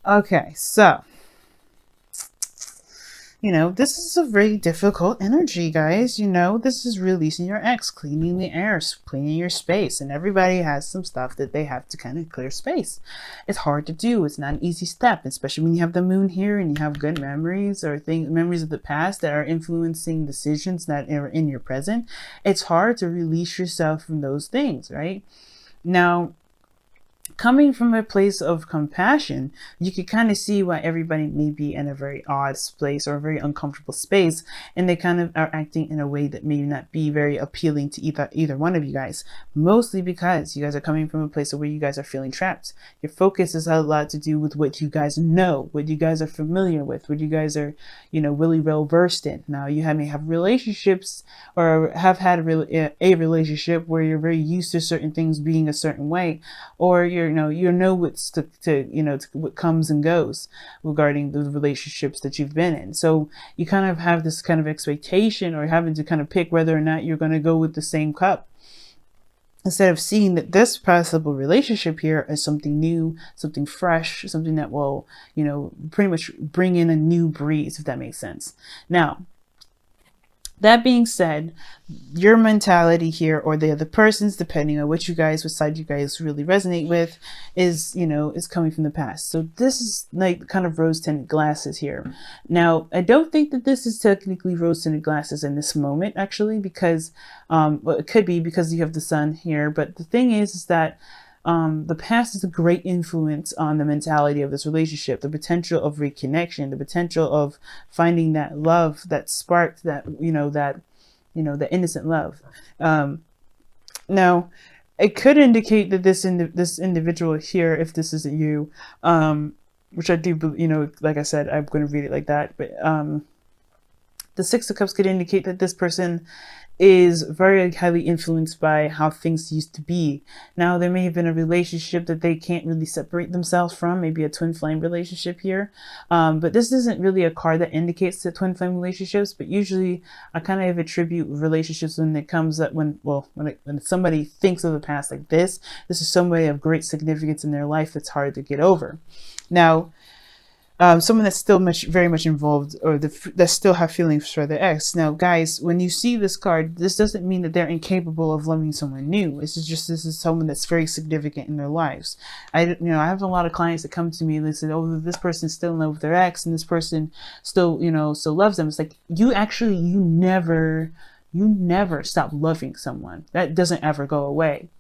Okay, so this is a very difficult energy, guys. This is releasing your ex, cleaning the air, cleaning your space. And everybody has some stuff that they have to kind of clear space. It's hard to do. It's not an easy step, especially when you have the moon here and you have good memories or memories of the past that are influencing decisions that are in your present. It's hard to release yourself from those things, right? Now, coming from a place of compassion, you can kind of see why everybody may be in a very odd place or a very uncomfortable space, and they kind of are acting in a way that may not be very appealing to either one of you guys. Mostly because you guys are coming from a place where you guys are feeling trapped. Your focus has a lot to do with what you guys know, what you guys are familiar with, what you guys are, really well versed in. Now, may have relationships or have had a relationship where you're very used to certain things being a certain way, or you know what's to what comes and goes regarding the relationships that you've been in. So you kind of have this kind of expectation or having to kind of pick whether or not you're going to go with the same cup, instead of seeing that this possible relationship here is something new, something fresh, something that will, pretty much bring in a new breeze, if that makes sense. Now, that being said, your mentality here, or the other person's, depending on which side you guys really resonate with, is coming from the past. So this is like kind of rose-tinted glasses here. Now, I don't think that this is technically rose-tinted glasses in this moment, actually, because well, it could be because you have the sun here. But the thing is that the past is a great influence on the mentality of this relationship, the potential of reconnection, the potential of finding that love, that spark, that the innocent love. Now, it could indicate that this individual here, if this isn't you, which I do, like I said, I'm going to read it like that, but the Six of Cups could indicate that this person is very highly influenced by how things used to be. Now, there may have been a relationship that they can't really separate themselves from, maybe a twin flame relationship here. But this isn't really a card that indicates the twin flame relationships, but usually I kind of attribute relationships when it comes that when somebody thinks of the past like this is somebody of great significance in their life that's hard to get over. Now, someone that's still very much involved, or that still have feelings for their ex. Now, guys, when you see this card, this doesn't mean that they're incapable of loving someone new. This is someone that's very significant in their lives. I have a lot of clients that come to me and they say, "Oh, this person's still in love with their ex, and this person still loves them." It's like you never stop loving someone. That doesn't ever go away.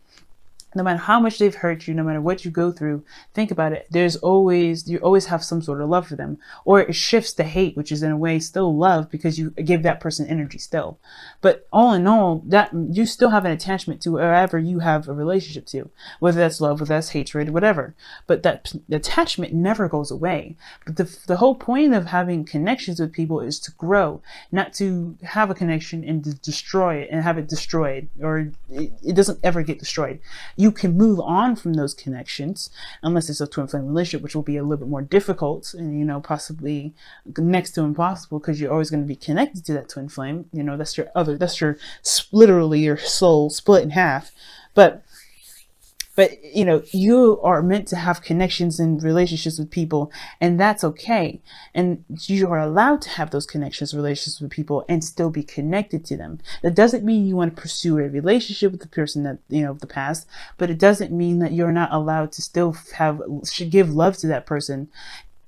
No matter how much they've hurt you, no matter what you go through, think about it. You always have some sort of love for them, or it shifts to hate, which is in a way still love because you give that person energy still. But all in all, that you still have an attachment to wherever you have a relationship to, whether that's love, whether that's hatred, whatever. But that attachment never goes away. But the whole point of having connections with people is to grow, not to have a connection and to destroy it and have it destroyed, or it doesn't ever get destroyed. You can move on from those connections, unless it's a twin flame relationship, which will be a little bit more difficult and, possibly next to impossible, because you're always going to be connected to that twin flame. That's literally your soul split in half. But you are meant to have connections and relationships with people, and that's okay. And you are allowed to have those connections, relationships with people, and still be connected to them. That doesn't mean you want to pursue a relationship with the person that, of the past, but it doesn't mean that you're not allowed to still should give love to that person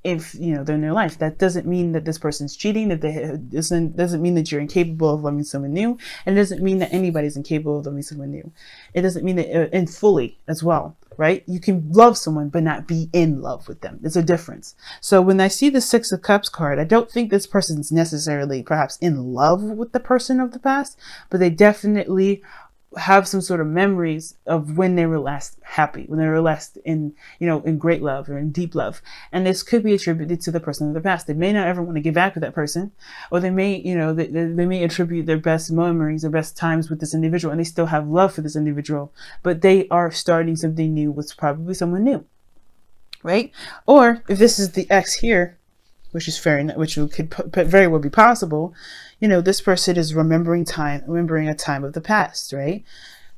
if they're in their life. That doesn't mean that this person's cheating, doesn't mean that you're incapable of loving someone new, and it doesn't mean that anybody's incapable of loving someone new. It doesn't mean that and fully as well, right? You can love someone but not be in love with them. There's a difference. So when I see the Six of Cups card, I don't think this person's necessarily perhaps in love with the person of the past, but they definitely have some sort of memories of when they were last happy, when they were last in great love or in deep love. And this could be attributed to the person of the past. They may not ever want to get back with that person, or they may, they may attribute their best memories, their best times with this individual, and they still have love for this individual, but they are starting something new with probably someone new, right? Or if this is the ex here, which could very well be possible, this person is remembering a time of the past, right?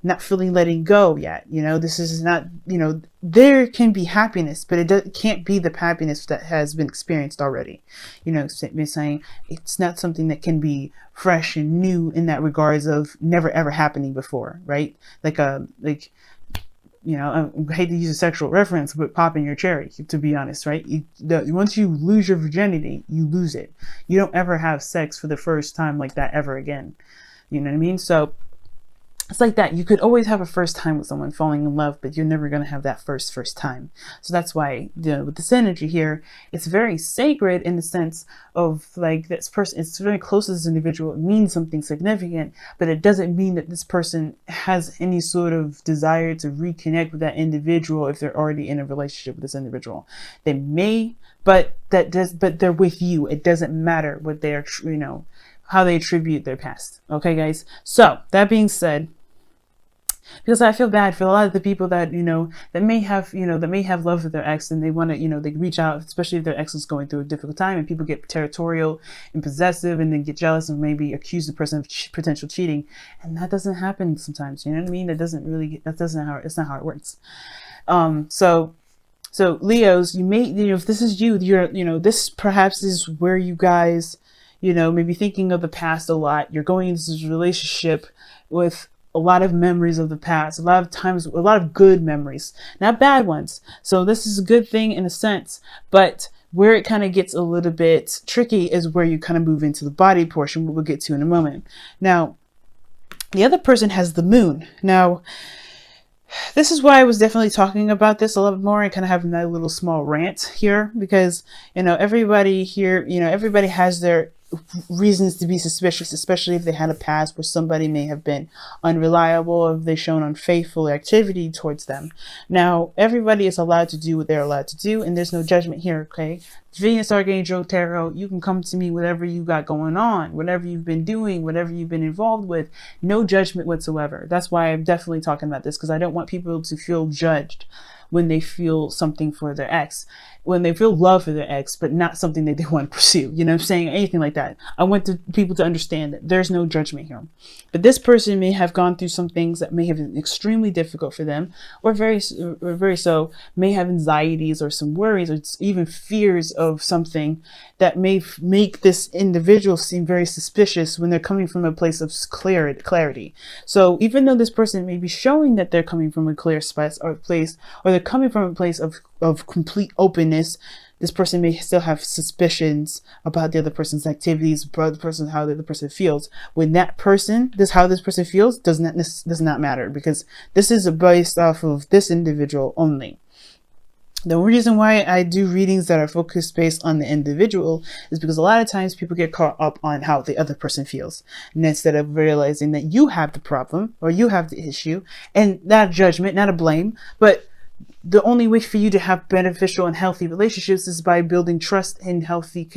not fully letting go yet. You know, this is not, you know, there can be happiness, but it can't be the happiness that has been experienced already. You know, saying it's not something that can be fresh and new in that regards of never ever happening before, right? Like you know, I hate to use a sexual reference, but popping your cherry, to be honest, right? Once you lose your virginity, you lose it. You don't ever have sex for the first time like that ever again. You know what I mean? So it's like that. You could always have a first time with someone falling in love, but you're never going to have that first time. So that's why, you know, with this energy here, it's very sacred in the sense of like this person, it's very close to this individual. It means something significant, but it doesn't mean that this person has any sort of desire to reconnect with that individual if they're already in a relationship with this individual. They may, but they're with you. It doesn't matter what they are, you know, how they attribute their past. Okay, guys. So that being said, because I feel bad for a lot of the people that, you know, that may have love for their ex, and they want to, you know, they reach out, especially if their ex is going through a difficult time, and people get territorial and possessive and then get jealous and maybe accuse the person of potential cheating. And that doesn't happen sometimes. You know what I mean? It's not how it works. So Leos, you may, you know, if this is you, you know, this perhaps is where you guys, you know, maybe thinking of the past a lot. You're going into this relationship with a lot of memories of the past, a lot of times, a lot of good memories, not bad ones. So this is a good thing in a sense, but where it kind of gets a little bit tricky is where you kind of move into the body portion, what we'll get to in a moment. Now, the other person has the moon. Now, this is why I was definitely talking about this a little more and kind of having that little small rant here, because, you know, everybody here, you know, everybody has their reasons to be suspicious, especially if they had a past where somebody may have been unreliable, or if they've shown unfaithful activity towards them. Now, everybody is allowed to do what they're allowed to do, and there's no judgment here, okay? Venus, Archangel, Tarot, you can come to me, whatever you got going on, whatever you've been doing, whatever you've been involved with, no judgment whatsoever. That's why I'm definitely talking about this, because I don't want people to feel judged when they feel something for their ex, when they feel love for their ex, but not something that they want to pursue, you know what I'm saying? Anything like that. I want people to understand that there's no judgment here. But this person may have gone through some things that may have been extremely difficult for them, or very so, may have anxieties or some worries or even fears of something that may make this individual seem very suspicious when they're coming from a place of clarity. So even though this person may be showing that they're coming from a clear space or place, or they're coming from a place of complete openness, this person may still have suspicions about the other person's activities, about the person, how the other person feels. When that person, how this person feels does not matter, because this is based off of this individual only. The reason why I do readings that are focused based on the individual is because a lot of times people get caught up on how the other person feels, and instead of realizing that you have the problem or you have the issue, and not a judgment, not a blame, but the only way for you to have beneficial and healthy relationships is by building trust and healthy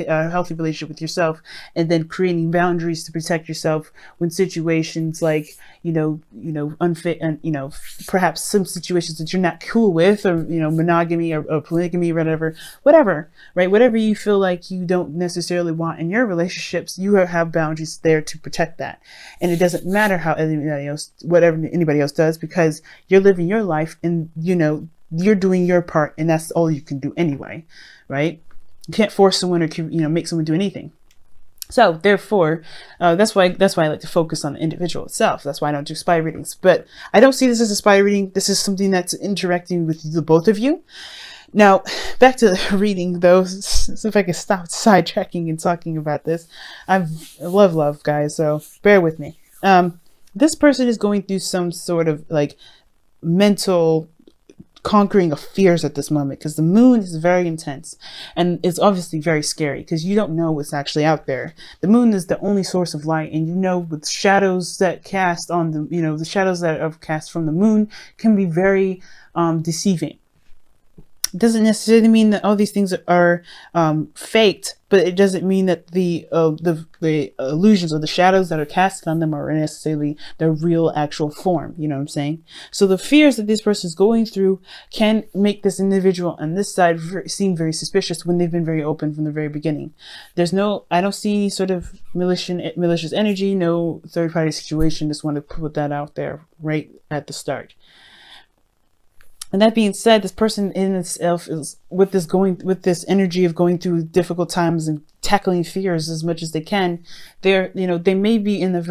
relationship with yourself, and then creating boundaries to protect yourself when situations like, unfit, and, perhaps some situations that you're not cool with, or, monogamy or polygamy, whatever, right? Whatever you feel like you don't necessarily want in your relationships, you have boundaries there to protect that. And it doesn't matter how anybody else does, because you're living your life, and, you're doing your part, and that's all you can do anyway, right? You can't force someone or make someone do anything. So therefore, that's why I like to focus on the individual itself. That's why I don't do spy readings. But I don't see this as a spy reading. This is something that's interacting with the both of you. Now, back to the reading, though, so if I can stop sidetracking and talking about this. I love, guys, so bear with me. This person is going through some sort of like mental conquering of fears at this moment, because the moon is very intense, and it's obviously very scary because you don't know what's actually out there. The moon is the only source of light, and with shadows that cast on the shadows that are cast from the moon can be very deceiving. doesn't necessarily mean that all these things are faked, but it doesn't mean that the illusions or the shadows that are casted on them are necessarily their real actual form. You know what I'm saying? So the fears that this person is going through can make this individual on this side seem very suspicious when they've been very open from the very beginning. I don't see any sort of malicious energy, no third party situation. Just want to put that out there right at the start. And that being said, this person in itself is with this energy of going through difficult times and tackling fears as much as they can. They may be in a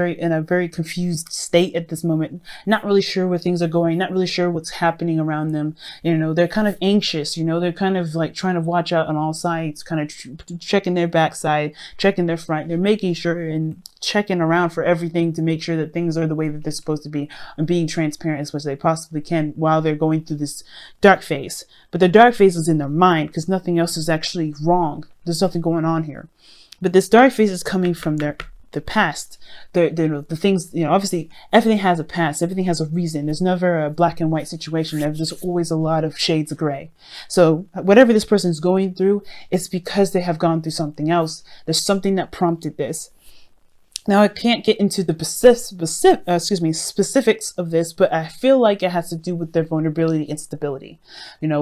very confused state at this moment, not really sure where things are going, not really sure what's happening around them. They're kind of anxious, they're kind of like trying to watch out on all sides, kind of checking their backside, checking their front. They're making sure and checking around for everything to make sure that things are the way that they're supposed to be, and being transparent as much as they possibly can while they're going through this dark phase. But the dark phase is in their mind, because nothing else is actually wrong. There's nothing going on here. But this dark phase is coming from the past. The things, obviously everything has a past, everything has a reason. There's never a black and white situation. There's always a lot of shades of gray. So whatever this person is going through, it's because they have gone through something else. There's something that prompted this. Now, I can't get into the specifics of this, but I feel like it has to do with their vulnerability and stability.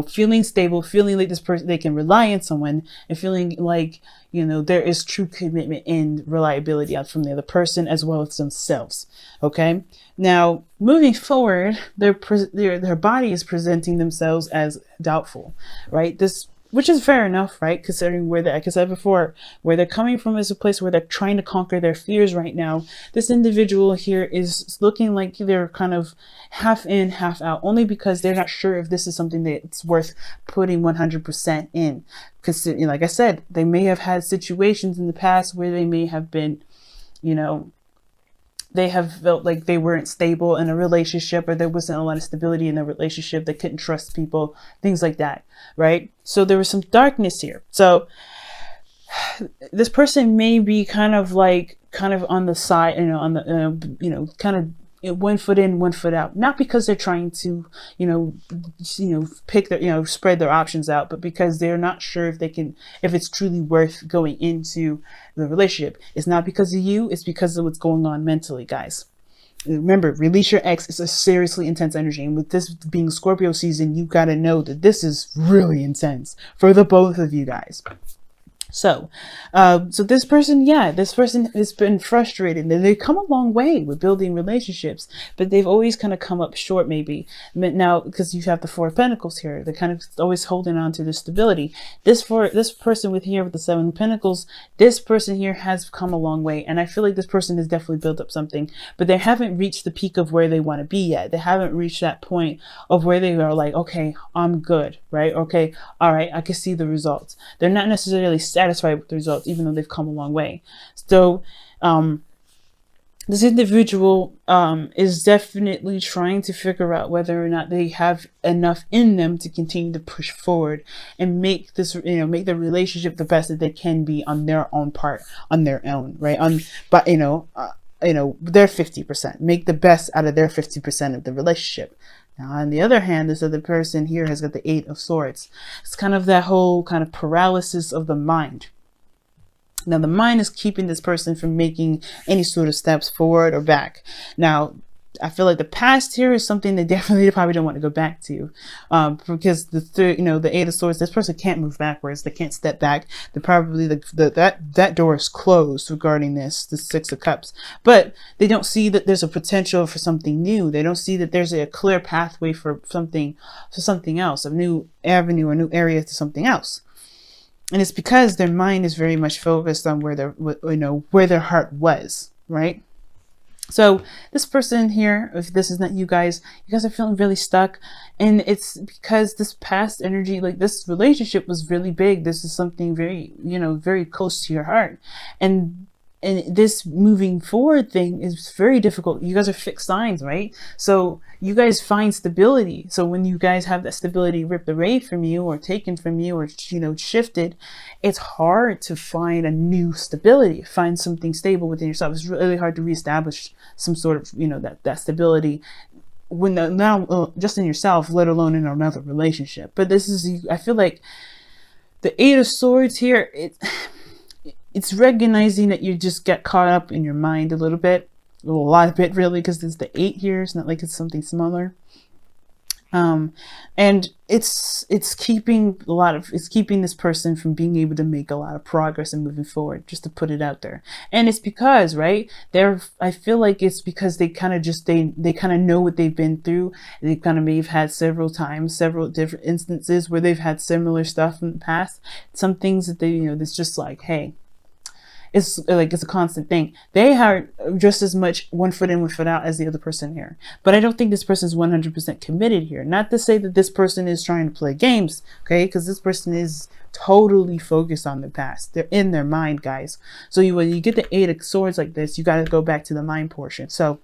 Feeling stable, feeling like this person, they can rely on someone, and feeling like, there is true commitment and reliability from the other person as well as themselves. Okay. Now, moving forward, their body is presenting themselves as doubtful, right? Which is fair enough, right? Considering like I said before, where they're coming from is a place where they're trying to conquer their fears right now. This individual here is looking like they're kind of half in, half out, only because they're not sure if this is something that's worth putting 100% in. Because, like I said, they may have had situations in the past where they may have been, they have felt like they weren't stable in a relationship, or there wasn't a lot of stability in the relationship. They couldn't trust people, things like that, right? So there was some darkness here. So this person may be kind of on the side, kind of 1 foot in, 1 foot out, not because they're trying to, pick their, spread their options out, but because they're not sure if it's truly worth going into the relationship. It's not because of you, it's because of what's going on mentally, guys. Remember, release your ex is a seriously intense energy. And with this being Scorpio season, you got to know that this is really intense for the both of you guys. So this person has been frustrated. They've come a long way with building relationships, but they've always kind of come up short, maybe. Now, because you have the Four of Pentacles here, they're kind of always holding on to the stability. This person with the Seven of Pentacles, this person here has come a long way. And I feel like this person has definitely built up something, but they haven't reached the peak of where they want to be yet. They haven't reached that point of where they are like, okay, I'm good, right? Okay, all right, I can see the results. They're not necessarily satisfied with the results, even though they've come a long way. So this individual is definitely trying to figure out whether or not they have enough in them to continue to push forward and make this, make the relationship the best that they can be on their own part, on their own, right? But their 50%, make the best out of their 50% of the relationship. Now, on the other hand, this other person here has got the Eight of Swords. It's kind of that whole kind of paralysis of the mind. Now, the mind is keeping this person from making any sort of steps forward or back. Now, I feel like the past here is something they definitely probably don't want to go back to, because the Eight of Swords, this person can't move backwards. They can't step back. They're probably that door is closed regarding the Six of Cups, but they don't see that there's a potential for something new. They don't see that there's a clear pathway for something else, a new avenue, a new area to something else. And it's because their mind is very much focused on where their heart was, right? So this person here, if this is not you guys are feeling really stuck, and it's because this past energy, like this relationship was really big. This is something very, very close to your heart, and this moving forward thing is very difficult. You guys are fixed signs, right? So you guys find stability. So when you guys have that stability ripped away from you or taken from you or, shifted, it's hard to find a new stability, find something stable within yourself. It's really hard to reestablish some sort of, that stability when now just in yourself, let alone in another relationship. But this is, I feel like the Eight of Swords here, it's recognizing that you just get caught up in your mind a little bit, a lot of it really, because there's the 8 here. It's not like it's something smaller. And it's keeping this person from being able to make a lot of progress and moving forward, just to put it out there. And it's because, right, I feel like it's because they kind of just, they kind of know what they've been through. They kind of may have had several different instances where they've had similar stuff in the past. Some things that they, you know, that's just like, hey, it's like, it's a constant thing. They are just as much one foot in, one foot out as the other person here. But I don't think this person is 100% committed here. Not to say that this person is trying to play games, okay? Because this person is totally focused on the past. They're in their mind, guys. So when you get the 8 of Swords like this, you got to go back to the mind portion. So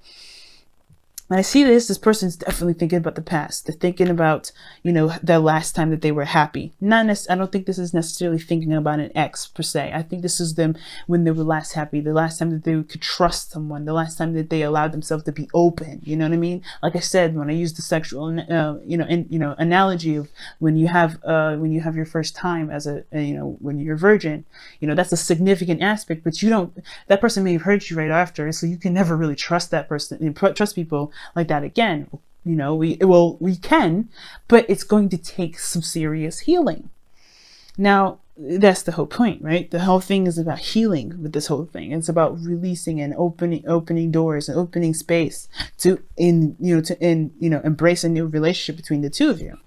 when I see this person's definitely thinking about the past. They're thinking about, you know, the last time that they were happy. I don't think this is necessarily thinking about an ex per se. I think this is them when they were last happy, the last time that they could trust someone, the last time that they allowed themselves to be open. You know what I mean? Like I said, when I use the sexual, analogy of when you have your first time as when you're a virgin, you know, that's a significant aspect. But that person may have hurt you right after, so you can never really trust that person, trust people like that again. You know, we can, but it's going to take some serious healing. Now, that's the whole point, right? The whole thing is about healing with this whole thing. It's about releasing and opening doors and opening space to embrace a new relationship between the two of you.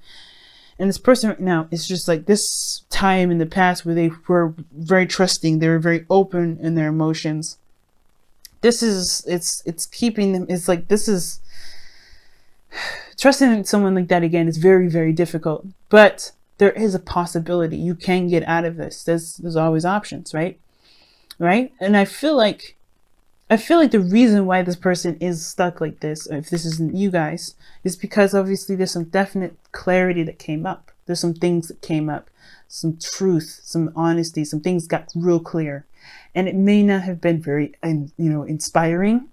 And this person right now is just like this time in the past where they were very trusting, they were very open in their emotions. It's keeping them, it's like, this is trusting someone like that again is very, very difficult, but there is a possibility you can get out of this. There's always options, right? And I feel like the reason why this person is stuck like this, if this isn't you guys, is because obviously there's some definite clarity that came up. There's some things that came up, some truth, some honesty, some things got real clear. And it may not have been very, inspiring.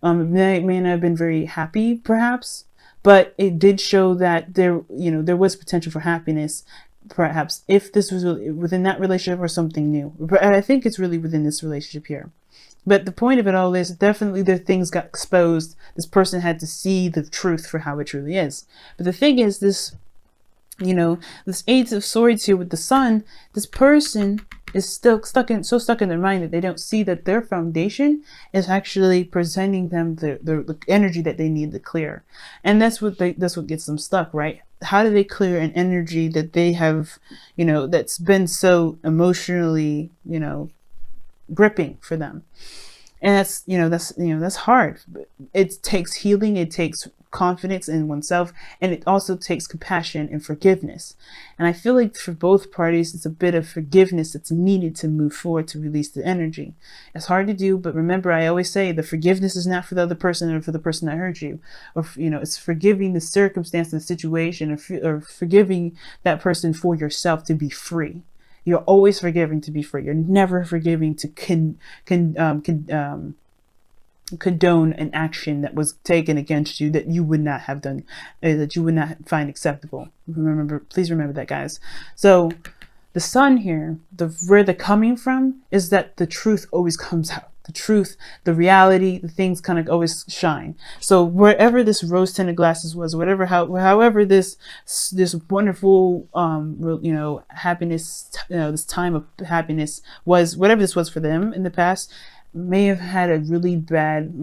It may not have been very happy, perhaps, but it did show that there was potential for happiness, perhaps, if this was really within that relationship or something new. But I think it's really within this relationship here. But the point of it all is definitely the things got exposed. This person had to see the truth for how it truly is. But the thing is, this 8 of Swords here with the Sun, this person is still stuck in their mind that they don't see that their foundation is actually presenting them the energy that they need to clear. And that's what gets them stuck, right? How do they clear an energy that they have, that's been so emotionally, gripping for them? And that's hard. It takes healing, it takes confidence in oneself, and it also takes compassion and forgiveness. And I feel like for both parties, it's a bit of forgiveness that's needed to move forward, to release the energy. It's hard to do, but remember, I always say the forgiveness is not for the other person or for the person that hurt you, or it's forgiving the circumstance and the situation, or forgiving that person for yourself to be free. You're always forgiving to be free. You're never forgiving to condone an action that was taken against you that you would not have done, that you would not find acceptable. Please remember that, guys. So the Sun here, where they're coming from is that the truth always comes out. The truth, the reality, the things kind of always shine. So wherever this rose-tinted glasses was, however this wonderful, happiness, this time of happiness was, whatever this was for them in the past, may have had a really bad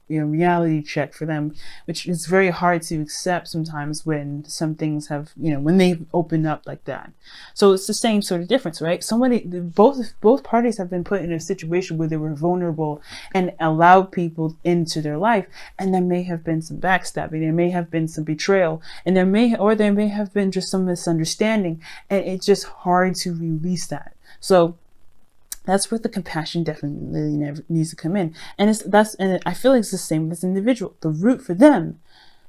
reality check for them, which is very hard to accept sometimes when some things have when they open up like that. So it's the same sort of difference, right? Both parties have been put in a situation where they were vulnerable and allowed people into their life, and there may have been some backstabbing, there may have been some betrayal, and there may have been just some misunderstanding, and it's just hard to release that. So that's where the compassion definitely needs to come in. And I feel like it's the same with this individual. The root for them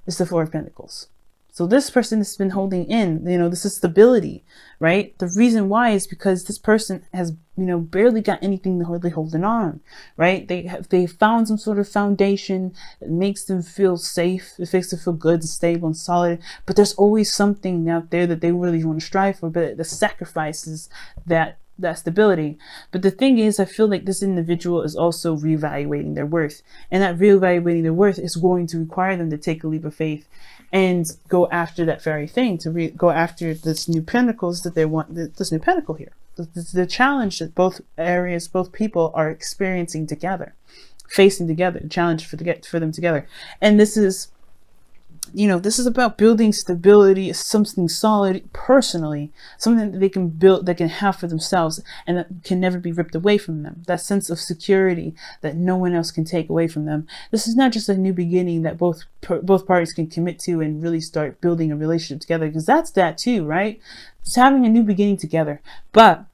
is the Four of Pentacles. So this person has been holding in, you know, this is stability, right? The reason why is because this person has, you know, barely got anything hardly holding on, right? They found some sort of foundation that makes them feel safe. It makes them feel good, stable, and solid. But there's always something out there that they really want to strive for, but the sacrifices that stability. But the thing is, I feel like this individual is also reevaluating their worth, and that reevaluating their worth is going to require them to take a leap of faith and go after that very thing, to go after this new pentacles that they want, this new pentacle here, the challenge that both areas, both people are experiencing together, facing together, the challenge for them together. And this is, you know, this is about building stability, something solid personally, something that they can build, that can have for themselves, and that can never be ripped away from them. That sense of security that no one else can take away from them. This is not just a new beginning that both parties can commit to and really start building a relationship together, because that's that too, right? It's having a new beginning together. But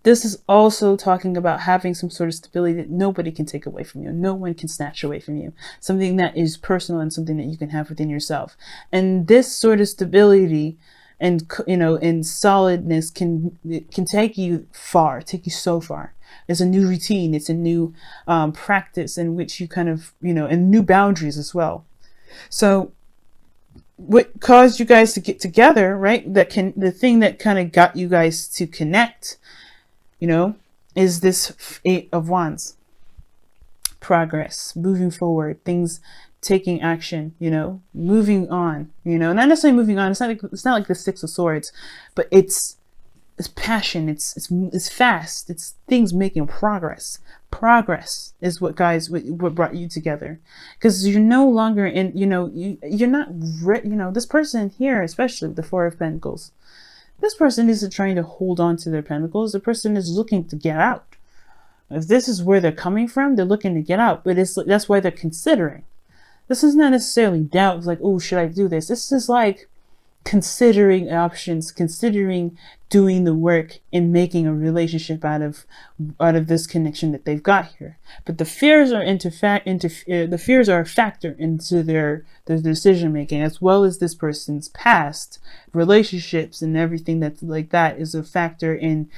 this is also talking about having some sort of stability that nobody can take away from you. No one can snatch away from you. Something that is personal and something that you can have within yourself. And this sort of stability and, you know, and solidness can take you far, take you so far. It's a new routine. It's a new practice in which you kind of, you know, and new boundaries as well. So what caused you guys to get together, right? The thing that kind of got you guys to connect, you know, is this 8 of Wands. Progress, moving forward, things, taking action, you know, moving on, you know, not necessarily moving on. It's not like the 6 of Swords, but it's passion. It's fast. It's things making progress. Progress is what brought you together, because you're no longer in, you know, you're not, you know, this person here, especially with the 4 of Pentacles. This person isn't trying to hold on to their pentacles. The person is looking to get out. If this is where they're coming from, they're looking to get out. But that's why they're considering. This is not necessarily doubt. It's like, oh, should I do this? This is like considering options, considering doing the work and making a relationship out of this connection that they've got here. But the fears are the fears are a factor into their decision making, as well as this person's past relationships and everything that's like that is a factor in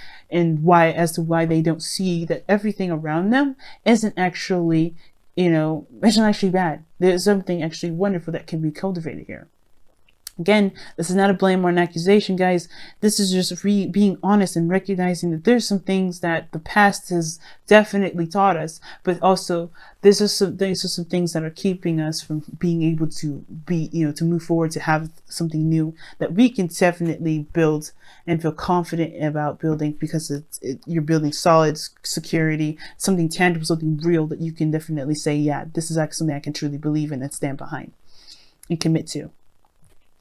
why they don't see that everything around them isn't actually, you know, isn't actually bad. There's something actually wonderful that can be cultivated here. Again, this is not a blame or an accusation, guys. This is just being honest and recognizing that there's some things that the past has definitely taught us, but also these are some things that are keeping us from being able to be, you know, to move forward, to have something new that we can definitely build and feel confident about building, because you're building solid security, something tangible, something real that you can definitely say, yeah, this is actually something I can truly believe in and stand behind and commit to.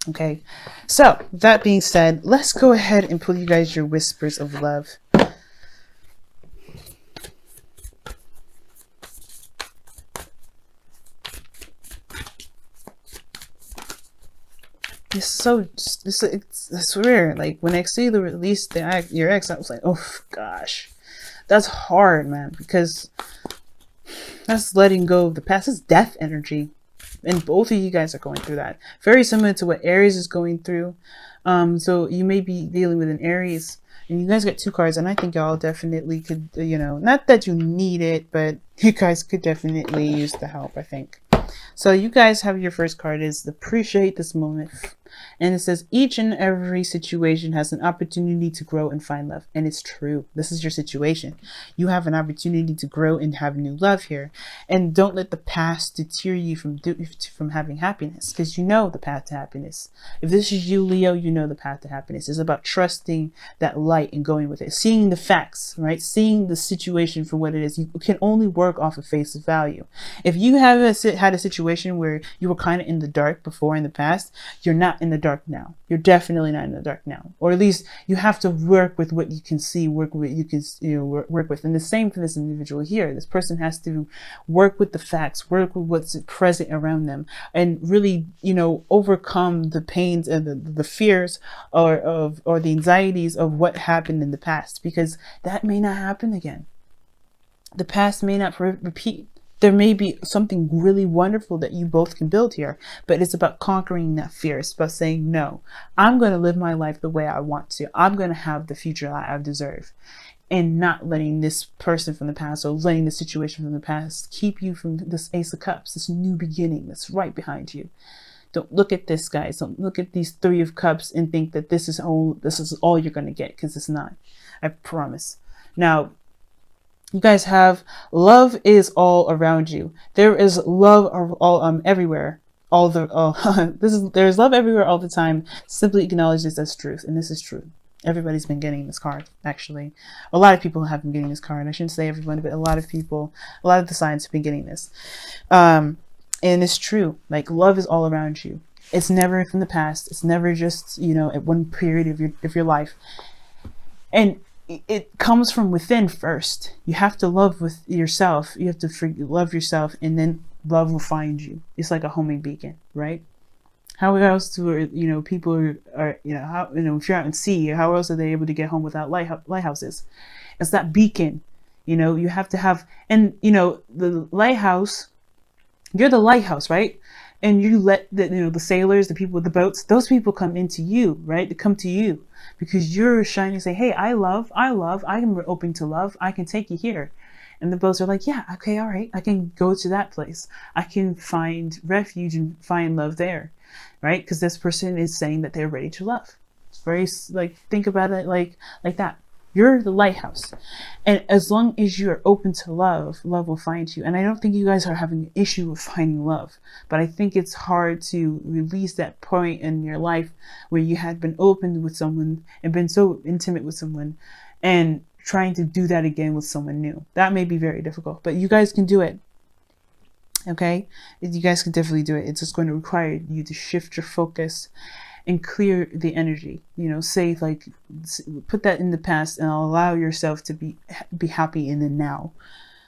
Okay, so that being said, let's go ahead and pull you guys your whispers of love. I swear, like when I see the release your ex, I was like, oh gosh, that's hard, man, because that's letting go of the past. It's death energy. And both of you guys are going through that. Very similar to what Aries is going through. So you may be dealing with an Aries. And you guys got 2 cards. And I think y'all definitely could, you know, not that you need it, but you guys could definitely use the help, I think. So you guys have your first card is appreciate this moment. And it says each and every situation has an opportunity to grow and find love. And it's true. This is your situation. You have an opportunity to grow and have new love here. And don't let the past deter you from having happiness, because you know the path to happiness. If this is you, Leo, you know the path to happiness. It's about trusting that light and going with it. Seeing the facts, right? Seeing the situation for what it is. You can only work off of face value. If you have had a situation where you were kind of in the dark before in the past, you're not in the dark now. You're definitely not in the dark now. Or at least you have to work with what you can see, work with work with. And the same for this individual here. This person has to work with the facts, work with what's present around them, and really, you know, overcome the pains and the fears or the anxieties of what happened in the past, because that may not happen again. The past may not repeat. There may be something really wonderful that you both can build here, but it's about conquering that fear. It's about saying, no, I'm going to live my life the way I want to. I'm going to have the future that I deserve, and not letting this person from the past or letting the situation from the past keep you from this Ace of Cups, this new beginning that's right behind you. Don't look at this, guys. Don't look at these Three of Cups and think that this is all you're going to get, because it's not. I promise. Now, you guys have love is all around you. There is love all everywhere. There's love everywhere all the time. Simply acknowledge this as truth, and this is true. Everybody's been getting this card, actually. A lot of people have been getting this card. I shouldn't say everyone, but a lot of people, a lot of the signs have been getting this. And it's true. Like, love is all around you. It's never from the past. It's never just, at one period of your life. And it comes from within first. You have to love with yourself. You have to love yourself, and then love will find you. It's like a homing beacon, right? How else do people are how if you're out in sea, how else are they able to get home without lighthouses? It's that beacon. You have to have, and the lighthouse. You're the lighthouse, right? And you let the sailors, the people with the boats, those people come into you, right? They come to you because you're shining and say, hey, I love, I am open to love. I can take you here. And the boats are like, yeah, okay, all right. I can go to that place. I can find refuge and find love there, right? Because this person is saying that they're ready to love. It's very, think about it like that. You're the lighthouse. And as long as you are open to love, love will find you. And I don't think you guys are having an issue with finding love, but I think it's hard to release that point in your life where you had been open with someone and been so intimate with someone, and trying to do that again with someone new. That may be very difficult, but you guys can do it. Okay? You guys can definitely do it. It's just going to require you to shift your focus and clear the energy. Say, put that in the past and allow yourself to be happy in the now.